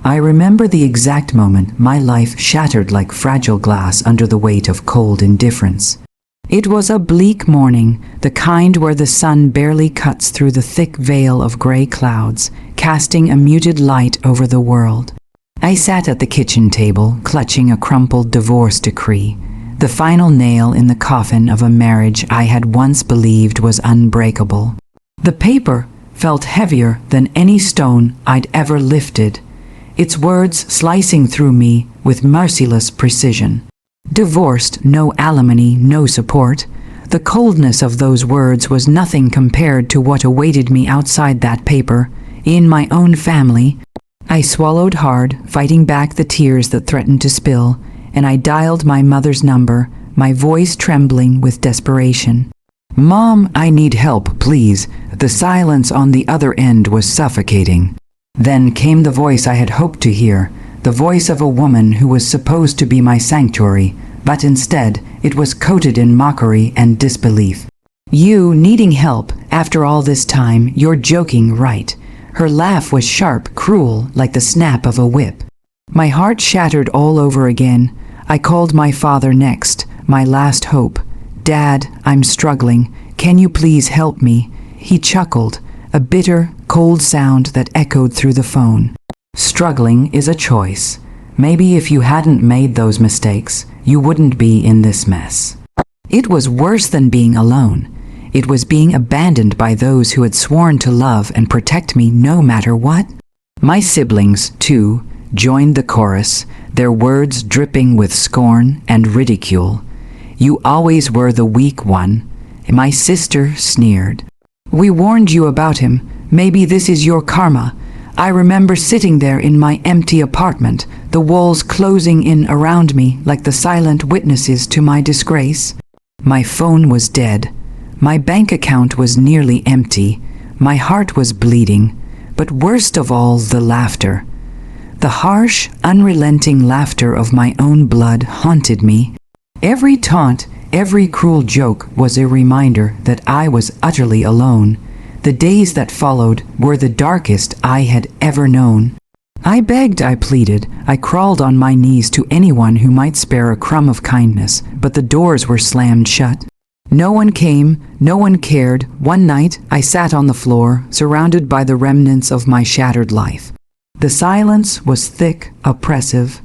I remember the exact moment my life shattered like fragile glass under the weight of cold indifference. It was a bleak morning, the kind where the sun barely cuts through the thick veil of gray clouds, casting a muted light over the world. I sat at the kitchen table, clutching a crumpled divorce decree, the final nail in the coffin of a marriage I had once believed was unbreakable. The paper felt heavier than any stone I'd ever lifted, its words slicing through me with merciless precision. Divorced, no alimony, no support. The coldness of those words was nothing compared to what awaited me outside that paper, in my own family. I swallowed hard, fighting back the tears that threatened to spill, and I dialed my mother's number, my voice trembling with desperation. "Mom, I need help, please." The silence on the other end was suffocating. Then came the voice I had hoped to hear, the voice of a woman who was supposed to be my sanctuary, but instead it was coated in mockery and disbelief. "You needing help after all this time, you're joking, right?" Her laugh was sharp, cruel, like the snap of a whip. My heart shattered all over again. I called my father next, my last hope. "Dad, I'm struggling. Can you please help me?" He chuckled, a bitter, cold sound that echoed through the phone. Struggling is a choice. Maybe if you hadn't made those mistakes, you wouldn't be in this mess. It was worse than being alone. It was being abandoned by those who had sworn to love and protect me no matter what. My siblings, too, joined the chorus, their words dripping with scorn and ridicule. "You always were the weak one." My sister sneered. "We warned you about him. Maybe this is your karma." I remember sitting there in my empty apartment, the walls closing in around me like the silent witnesses to my disgrace. My phone was dead. My bank account was nearly empty. My heart was bleeding. But worst of all, the laughter. The harsh, unrelenting laughter of my own blood haunted me. Every taunt, every cruel joke was a reminder that I was utterly alone. The days that followed were the darkest I had ever known. I begged, I pleaded, I crawled on my knees to anyone who might spare a crumb of kindness, but the doors were slammed shut. No one came, no one cared. One night, I sat on the floor, surrounded by the remnants of my shattered life. The silence was thick, oppressive,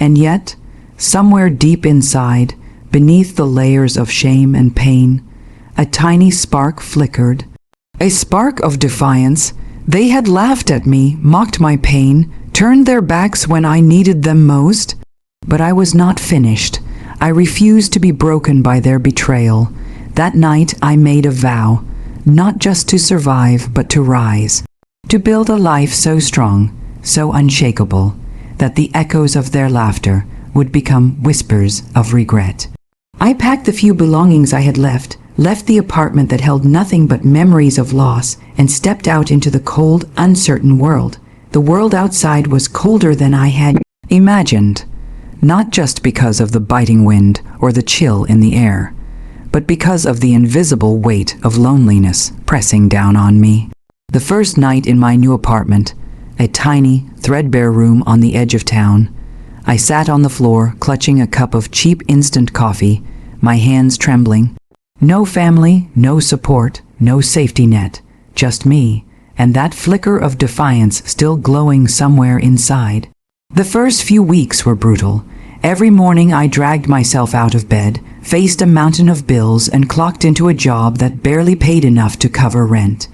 and yet, somewhere deep inside, beneath the layers of shame and pain, a tiny spark flickered. A spark of defiance. They had laughed at me, mocked my pain, turned their backs when I needed them most. But I was not finished. I refused to be broken by their betrayal. That night I made a vow, not just to survive, but to rise. To build a life so strong, so unshakable, that the echoes of their laughter would become whispers of regret. I packed the few belongings I had left the apartment that held nothing but memories of loss, and stepped out into the cold, uncertain world. The world outside was colder than I had imagined, not just because of the biting wind or the chill in the air, but because of the invisible weight of loneliness pressing down on me. The first night in my new apartment, a tiny, threadbare room on the edge of town, I sat on the floor, clutching a cup of cheap instant coffee, my hands trembling. No family, no support, no safety net, just me, and that flicker of defiance still glowing somewhere inside. The first few weeks were brutal. Every morning I dragged myself out of bed, faced a mountain of bills, and clocked into a job that barely paid enough to cover rent.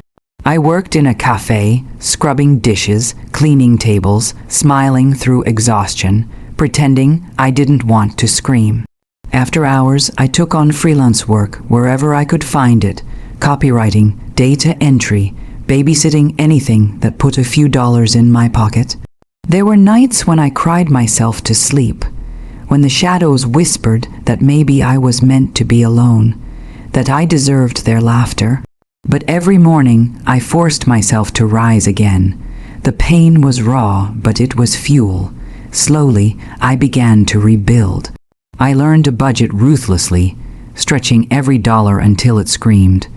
I worked in a cafe, scrubbing dishes, cleaning tables, smiling through exhaustion, pretending I didn't want to scream. After hours, I took on freelance work wherever I could find it, copywriting, data entry, babysitting, anything that put a few dollars in my pocket. There were nights when I cried myself to sleep, when the shadows whispered that maybe I was meant to be alone, that I deserved their laughter. But every morning, I forced myself to rise again. The pain was raw, but it was fuel. Slowly, I began to rebuild. I learned to budget ruthlessly, stretching every dollar until it screamed.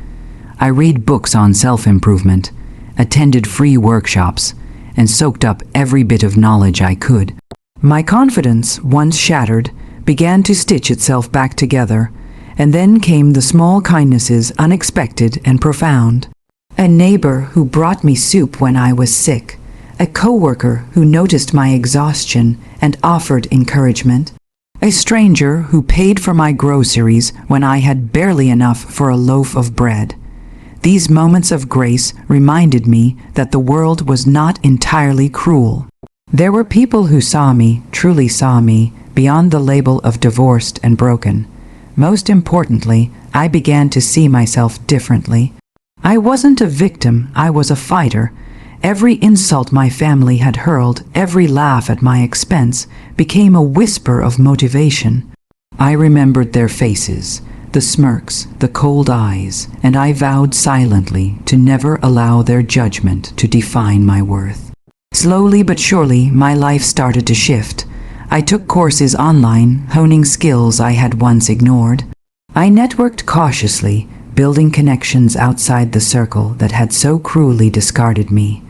I read books on self-improvement, attended free workshops, and soaked up every bit of knowledge I could. My confidence, once shattered, began to stitch itself back together, and then came the small kindnesses, unexpected and profound. A neighbor who brought me soup when I was sick, a coworker who noticed my exhaustion and offered encouragement, a stranger who paid for my groceries when I had barely enough for a loaf of bread. These moments of grace reminded me that the world was not entirely cruel. There were people who saw me, truly saw me, beyond the label of divorced and broken. Most importantly, I began to see myself differently. I wasn't a victim, I was a fighter. Every insult my family had hurled, every laugh at my expense, became a whisper of motivation. I remembered their faces, the smirks, the cold eyes, and I vowed silently to never allow their judgment to define my worth. Slowly but surely, my life started to shift. I took courses online, honing skills I had once ignored. I networked cautiously, building connections outside the circle that had so cruelly discarded me.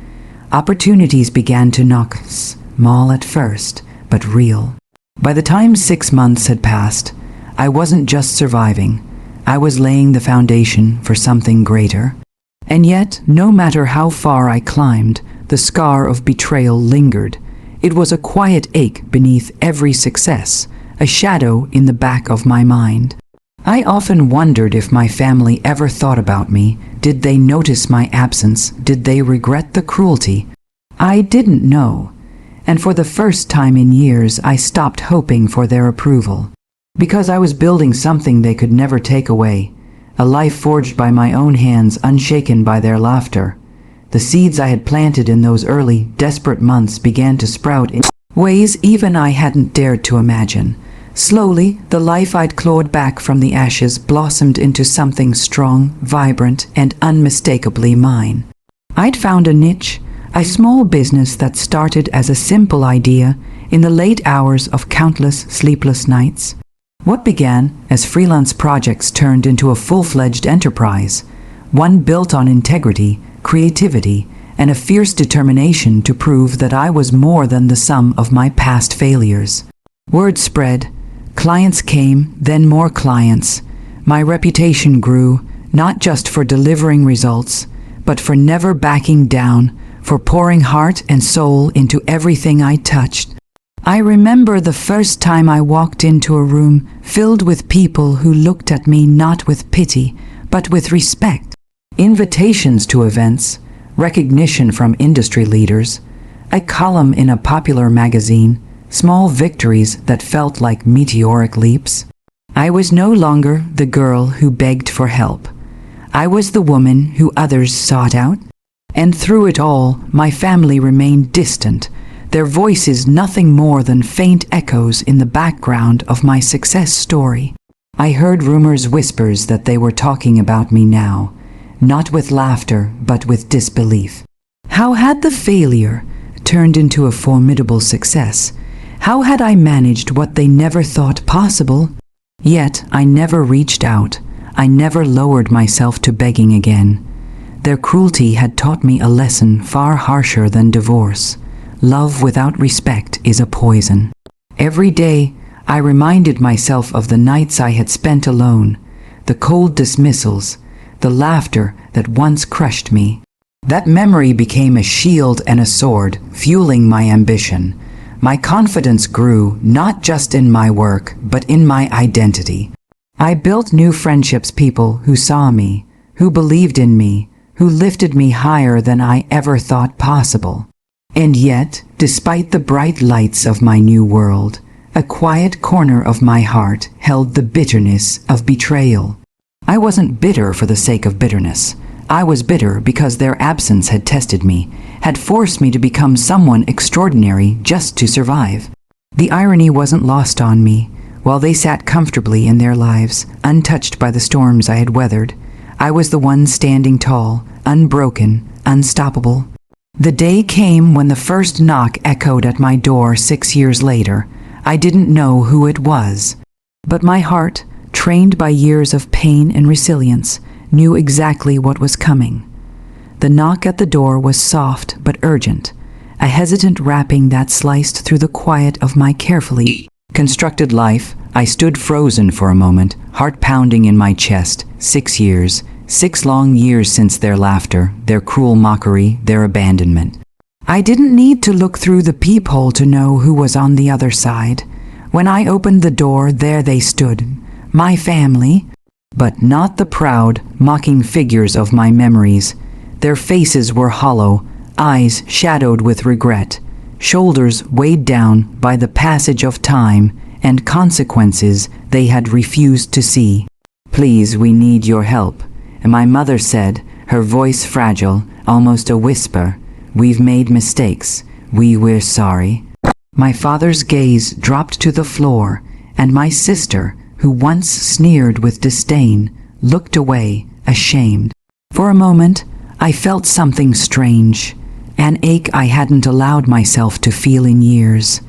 Opportunities began to knock, small at first, but real. By the time 6 months had passed, I wasn't just surviving. I was laying the foundation for something greater. And yet, no matter how far I climbed, the scar of betrayal lingered. It was a quiet ache beneath every success, a shadow in the back of my mind. I often wondered if my family ever thought about me. Did they notice my absence? Did they regret the cruelty? I didn't know. And for the first time in years, I stopped hoping for their approval. Because I was building something they could never take away, a life forged by my own hands, unshaken by their laughter. The seeds I had planted in those early, desperate months began to sprout in ways even I hadn't dared to imagine. Slowly, the life I'd clawed back from the ashes blossomed into something strong, vibrant, and unmistakably mine. I'd found a niche, a small business that started as a simple idea in the late hours of countless sleepless nights. What began as freelance projects turned into a full-fledged enterprise, one built on integrity, creativity, and a fierce determination to prove that I was more than the sum of my past failures. Word spread. Clients came, then more clients. My reputation grew, not just for delivering results, but for never backing down, for pouring heart and soul into everything I touched. I remember the first time I walked into a room filled with people who looked at me not with pity, but with respect. Invitations to events, recognition from industry leaders, a column in a popular magazine, small victories that felt like meteoric leaps. I was no longer the girl who begged for help. I was the woman who others sought out. And through it all, my family remained distant, their voices nothing more than faint echoes in the background of my success story. I heard rumors, whispers that they were talking about me now, not with laughter, but with disbelief. How had the failure turned into a formidable success? How had I managed what they never thought possible? Yet I never reached out. I never lowered myself to begging again. Their cruelty had taught me a lesson far harsher than divorce. Love without respect is a poison. Every day, I reminded myself of the nights I had spent alone, the cold dismissals, the laughter that once crushed me. That memory became a shield and a sword, fueling my ambition. My confidence grew not just in my work, but in my identity. I built new friendships, people who saw me, who believed in me, who lifted me higher than I ever thought possible. And yet, despite the bright lights of my new world, a quiet corner of my heart held the bitterness of betrayal. I wasn't bitter for the sake of bitterness. I was bitter because their absence had tested me, had forced me to become someone extraordinary just to survive. The irony wasn't lost on me. While they sat comfortably in their lives, untouched by the storms I had weathered, I was the one standing tall, unbroken, unstoppable. The day came when the first knock echoed at my door 6 years later. I didn't know who it was, but my heart, trained by years of pain and resilience, knew exactly what was coming. The knock at the door was soft but urgent. a hesitant rapping that sliced through the quiet of my carefully constructed life. I stood frozen for a moment, heart pounding in my chest. 6 years, 6 long years since their laughter, their cruel mockery, their abandonment. I didn't need to look through the peephole to know who was on the other side. When I opened the door, there they stood, my family, but not the proud, mocking figures of my memories. Their faces were hollow, eyes shadowed with regret, shoulders weighed down by the passage of time and consequences they had refused to see. "Please, we need your help," my mother said, her voice fragile, almost a whisper. "We've made mistakes. We're sorry." My father's gaze dropped to the floor, and my sister, who once sneered with disdain, looked away, ashamed. For a moment, I felt something strange, an ache I hadn't allowed myself to feel in years.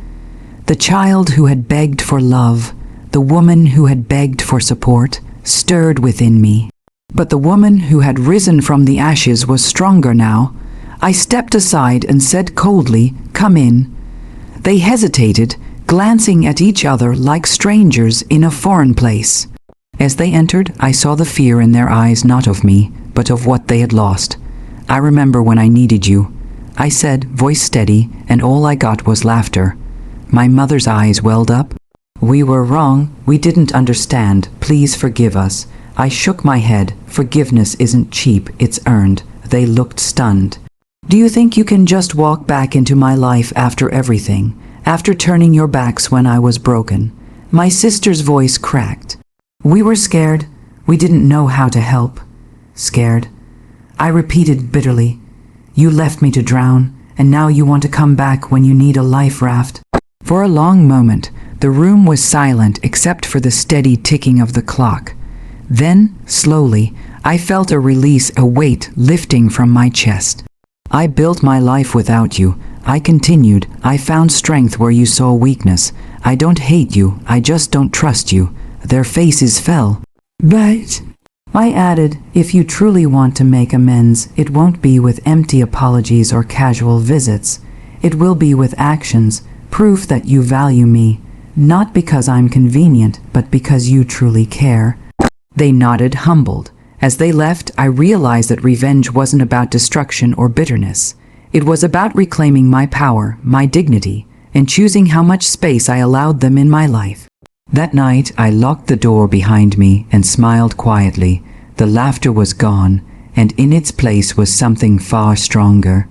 The child who had begged for love, the woman who had begged for support, stirred within me. But the woman who had risen from the ashes was stronger now. I stepped aside and said coldly, "Come in." They hesitated, glancing at each other like strangers in a foreign place. As they entered, I saw the fear in their eyes, not of me, but of what they had lost. "I remember when I needed you," I said, voice steady, and all I got was laughter. My mother's eyes welled up. "We were wrong. We didn't understand. Please forgive us." I shook my head. "Forgiveness isn't cheap, it's earned." They looked stunned. "Do you think you can just walk back into my life after everything? After turning your backs when I was broken?" My sister's voice cracked. "We were scared. We didn't know how to help." "Scared?" I repeated bitterly. "You left me to drown, and now you want to come back when you need a life raft." For a long moment, the room was silent except for the steady ticking of the clock. Then, slowly, I felt a release, a weight lifting from my chest. "I built my life without you," I continued. "I found strength where you saw weakness. I don't hate you, I just don't trust you." Their faces fell. "But," I added, "if you truly want to make amends, it won't be with empty apologies or casual visits. It will be with actions, proof that you value me, not because I'm convenient, but because you truly care." They nodded, humbled. As they left, I realized that revenge wasn't about destruction or bitterness. It was about reclaiming my power, my dignity, and choosing how much space I allowed them in my life. That night, I locked the door behind me and smiled quietly. The laughter was gone, and in its place was something far stronger.